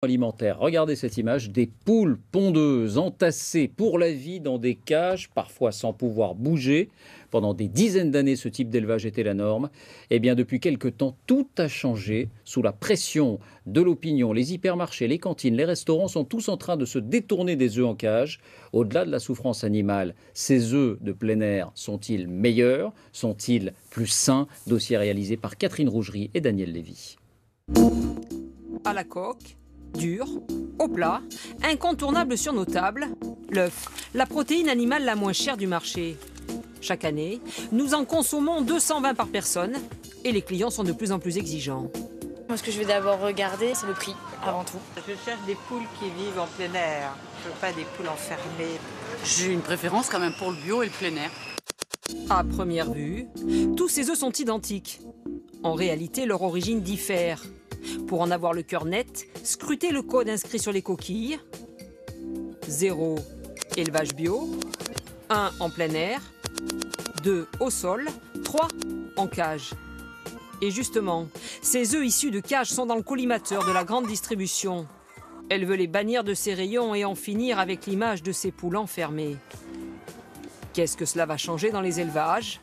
Alimentaire. Regardez cette image, des poules pondeuses entassées pour la vie dans des cages, parfois sans pouvoir bouger. Pendant des dizaines d'années, ce type d'élevage était la norme. Eh bien, depuis quelque temps, tout a changé. Sous la pression de l'opinion, les hypermarchés, les cantines, les restaurants sont tous en train de se détourner des œufs en cage. Au-delà de la souffrance animale, ces œufs de plein air sont-ils meilleurs? Sont-ils plus sains? Dossier réalisé par Catherine Rougerie et Daniel Lévy. À la coque, dur, au plat, incontournable sur nos tables, l'œuf, la protéine animale la moins chère du marché. Chaque année, nous en consommons 220 par personne et les clients sont de plus en plus exigeants. Moi, ce que je vais d'abord regarder, c'est le prix, avant tout. Je cherche des poules qui vivent en plein air. Je veux pas des poules enfermées. J'ai une préférence quand même pour le bio et le plein air. À première vue, tous ces œufs sont identiques. En réalité, leur origine diffère. Pour en avoir le cœur net, scrutez le code inscrit sur les coquilles. 0, élevage bio. 1, en plein air. 2, au sol. 3, en cage. Et justement, ces œufs issus de cages sont dans le collimateur de la grande distribution. Elle veut les bannir de ses rayons et en finir avec l'image de ces poules enfermées. Qu'est-ce que cela va changer dans les élevages?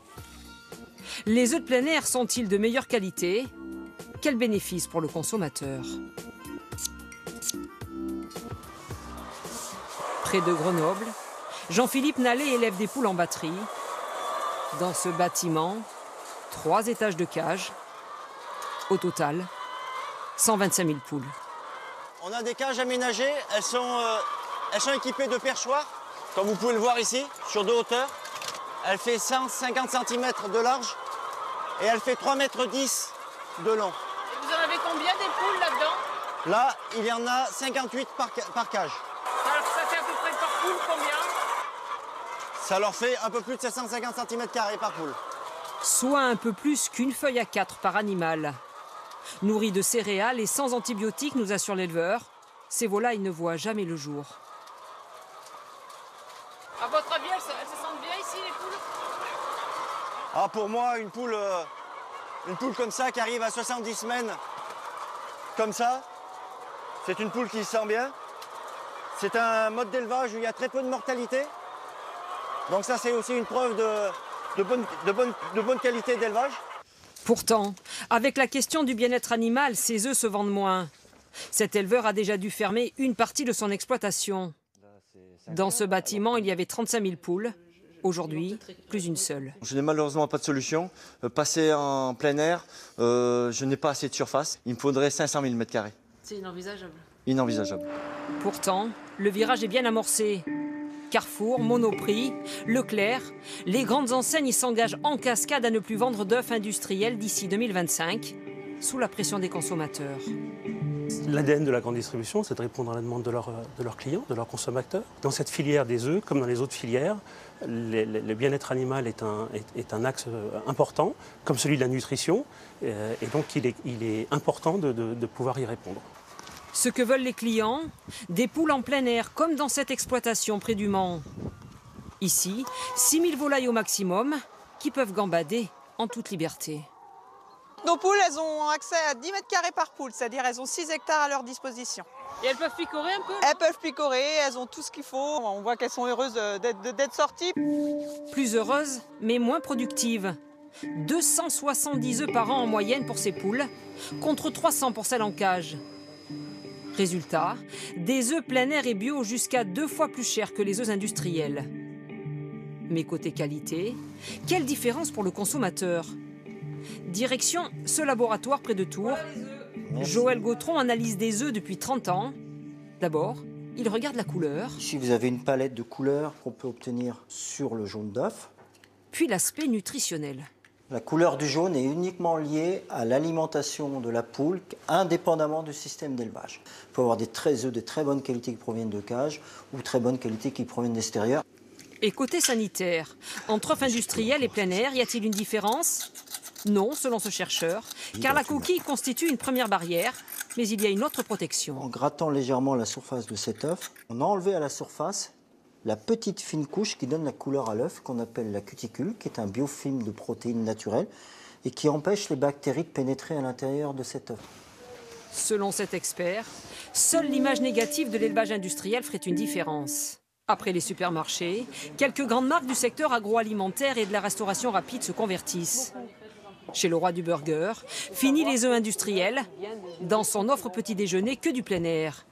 Les œufs de plein air sont-ils de meilleure qualité? Quel bénéfice pour le consommateur? Près de Grenoble, Jean-Philippe Nallet élève des poules en batterie. Dans ce bâtiment, 3 étages de cage. Au total, 125 000 poules. On a des cages aménagées, elles sont équipées de perchoirs, comme vous pouvez le voir ici, sur 2 hauteurs. Elle fait 150 cm de large et elle fait 3,10 m de long. Et vous en avez combien des poules là-dedans? Là, il y en a 58 par cage. Alors ça fait à peu près par poule combien? Ça leur fait un peu plus de 750 cm² par poule. Soit un peu plus qu'une feuille à 4 par animal. Nourris de céréales et sans antibiotiques, nous assure l'éleveur, ces volailles ne voient jamais le jour. À votre avis, elles se sentent bien ici, les poules? Ah, pour moi, une poule comme ça qui arrive à 70 semaines, comme ça, c'est une poule qui se sent bien. C'est un mode d'élevage où il y a très peu de mortalité. Donc ça, c'est aussi une preuve de bonne qualité d'élevage. Pourtant, avec la question du bien-être animal, ces œufs se vendent moins. Cet éleveur a déjà dû fermer une partie de son exploitation. Dans ce bâtiment, il y avait 35 000 poules. Aujourd'hui, plus une seule. Je n'ai malheureusement pas de solution. Passer en plein air, je n'ai pas assez de surface. Il me faudrait 500 000 m². C'est inenvisageable. Inenvisageable. Pourtant, le virage est bien amorcé. Carrefour, Monoprix, Leclerc, les grandes enseignes s'engagent en cascade à ne plus vendre d'œufs industriels d'ici 2025, sous la pression des consommateurs. L'ADN de la grande distribution, c'est de répondre à la demande de leurs clients, de leurs consommateurs. Dans cette filière des œufs, comme dans les autres filières, le bien-être animal est un axe important, comme celui de la nutrition, et donc il est important de pouvoir y répondre. Ce que veulent les clients, des poules en plein air, comme dans cette exploitation près du Mans. Ici, 6 000 volailles au maximum, qui peuvent gambader en toute liberté. Nos poules, elles ont accès à 10 m² par poule, c'est-à-dire elles ont 6 hectares à leur disposition. Et elles peuvent picorer un peu? Elles peuvent picorer, elles ont tout ce qu'il faut. On voit qu'elles sont heureuses d'être sorties. Plus heureuses, mais moins productives. 270 œufs par an en moyenne pour ces poules, contre 300 pour celles en cage. Résultat, des œufs plein air et bio jusqu'à 2 fois plus chers que les œufs industriels. Mais côté qualité, quelle différence pour le consommateur? Direction ce laboratoire près de Tours. Joël Gautron analyse des œufs depuis 30 ans. D'abord, il regarde la couleur. Ici, vous avez une palette de couleurs qu'on peut obtenir sur le jaune d'œuf. Puis l'aspect nutritionnel. La couleur du jaune est uniquement liée à l'alimentation de la poule, indépendamment du système d'élevage. Il faut avoir des œufs de très bonne qualité qui proviennent de cages ou très bonne qualité qui proviennent d'extérieur. Et côté sanitaire, entre œufs industriels et plein air, y a-t-il une différence? Non, selon ce chercheur, car la coquille constitue une première barrière, mais il y a une autre protection. En grattant légèrement la surface de cet œuf, on a enlevé à la surface la petite fine couche qui donne la couleur à l'œuf, qu'on appelle la cuticule, qui est un biofilm de protéines naturelles et qui empêche les bactéries de pénétrer à l'intérieur de cet œuf. Selon cet expert, seule l'image négative de l'élevage industriel ferait une différence. Après les supermarchés, quelques grandes marques du secteur agroalimentaire et de la restauration rapide se convertissent. Chez le roi du burger, fini les œufs industriels. Dans son offre petit déjeuner, que du plein air.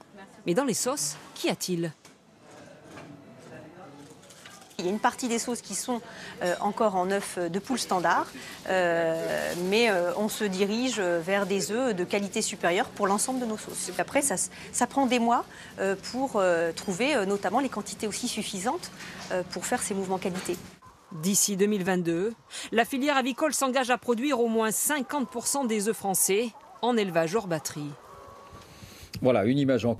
Mais dans les sauces, qu'y a-t-il ? Il y a une partie des sauces qui sont encore en œufs de poule standard, mais on se dirige vers des œufs de qualité supérieure pour l'ensemble de nos sauces. Après, ça prend des mois pour trouver notamment les quantités aussi suffisantes pour faire ces mouvements qualité. D'ici 2022, la filière avicole s'engage à produire au moins 50% des œufs français en élevage hors batterie. Voilà, une image en